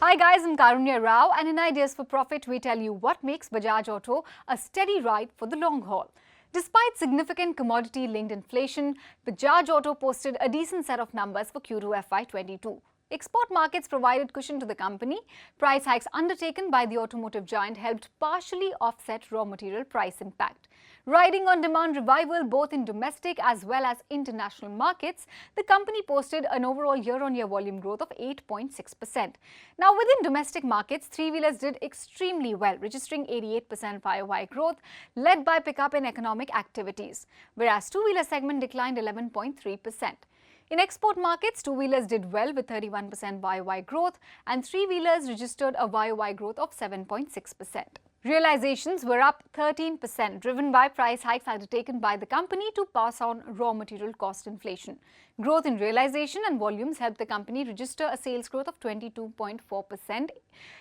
Hi guys, I'm Karunya Rao, and in Ideas for Profit we tell you what makes Bajaj Auto a steady ride for the long haul. Despite significant commodity-linked inflation, Bajaj Auto posted a decent set of numbers for Q2 FY22. Export markets provided cushion to the company. Price hikes undertaken by the automotive giant helped partially offset raw material price impact. Riding on demand revival both in domestic as well as international markets, the company posted an overall year-on-year volume growth of 8.6%. Now, within domestic markets, three-wheelers did extremely well, registering 88% YOY growth, led by pickup in economic activities, whereas two-wheeler segment declined 11.3%. In export markets, two-wheelers did well with 31% YOY growth and three-wheelers registered a YOY growth of 7.6%. Realizations were up 13%, driven by price hikes undertaken by the company to pass on raw material cost inflation. Growth in realization and volumes helped the company register a sales growth of 22.4%.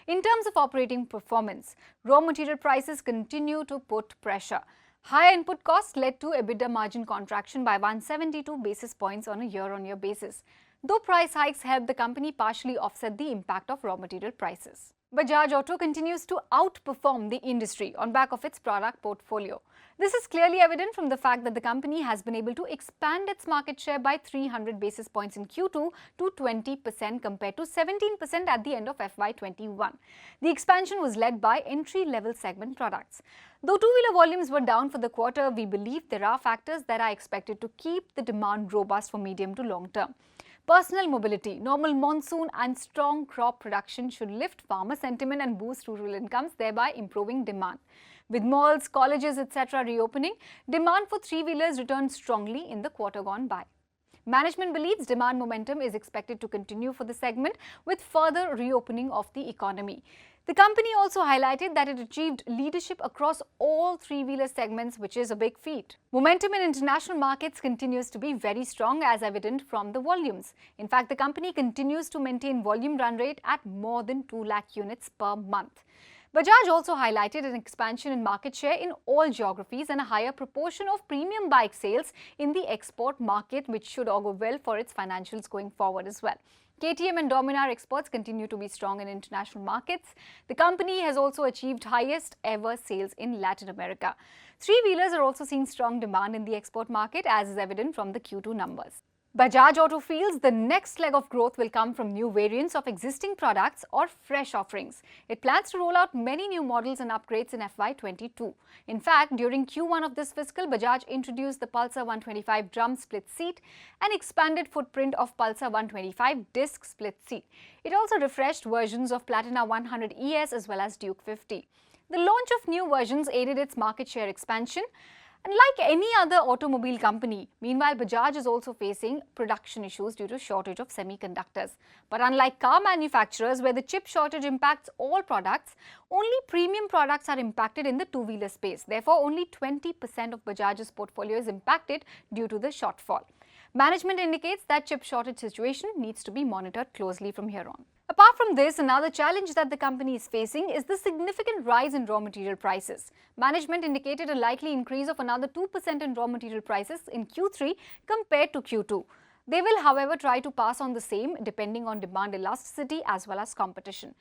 In terms of operating performance, raw material prices continue to put pressure. Higher input costs led to EBITDA margin contraction by 172 basis points on a year-on-year basis, though price hikes helped the company partially offset the impact of raw material prices. Bajaj Auto continues to outperform the industry on back of its product portfolio. This is clearly evident from the fact that the company has been able to expand its market share by 300 basis points in Q2 to 20% compared to 17% at the end of FY21. The expansion was led by entry-level segment products. Though two-wheeler volumes were down for the quarter, we believe there are factors that are expected to keep the demand robust for medium to long term. Personal mobility, normal monsoon and strong crop production should lift farmer sentiment and boost rural incomes, thereby improving demand. With malls, colleges, etc. reopening, demand for three-wheelers returned strongly in the quarter gone by. Management believes demand momentum is expected to continue for the segment with further reopening of the economy. The company also highlighted that it achieved leadership across all three-wheeler segments, which is a big feat. Momentum in international markets continues to be very strong, as evident from the volumes. In fact, the company continues to maintain volume run rate at more than 2 lakh units per month. Bajaj also highlighted an expansion in market share in all geographies and a higher proportion of premium bike sales in the export market, which should augur well for its financials going forward as well. KTM and Dominar exports continue to be strong in international markets. The company has also achieved highest ever sales in Latin America. Three-wheelers are also seeing strong demand in the export market, as is evident from the Q2 numbers. Bajaj Auto feels the next leg of growth will come from new variants of existing products or fresh offerings. It plans to roll out many new models and upgrades in FY22. In fact, during Q1 of this fiscal, Bajaj introduced the Pulsar 125 drum split seat and expanded footprint of Pulsar 125 disc split seat. It also refreshed versions of Platina 100 ES as well as Duke 50. The launch of new versions aided its market share expansion. And like any other automobile company, meanwhile, Bajaj is also facing production issues due to shortage of semiconductors. But unlike car manufacturers, where the chip shortage impacts all products, only premium products are impacted in the two-wheeler space. Therefore, only 20% of Bajaj's portfolio is impacted due to the shortfall. Management indicates that chip shortage situation needs to be monitored closely from here on. Apart from this, another challenge that the company is facing is the significant rise in raw material prices. Management indicated a likely increase of another 2% in raw material prices in Q3 compared to Q2. They will, however, try to pass on the same depending on demand elasticity as well as competition.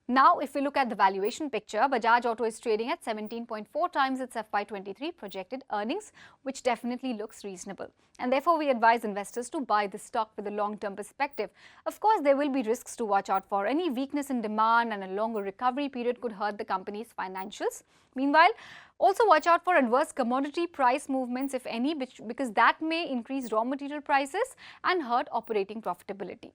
Now, if we look at the valuation picture, Bajaj Auto is trading at 17.4 times its FY23 projected earnings, which definitely looks reasonable. And therefore, we advise investors to buy this stock with a long-term perspective. Of course, there will be risks to watch out for. Any weakness in demand and a longer recovery period could hurt the company's financials. Meanwhile, also watch out for adverse commodity price movements, if any, because that may increase raw material prices and hurt operating profitability.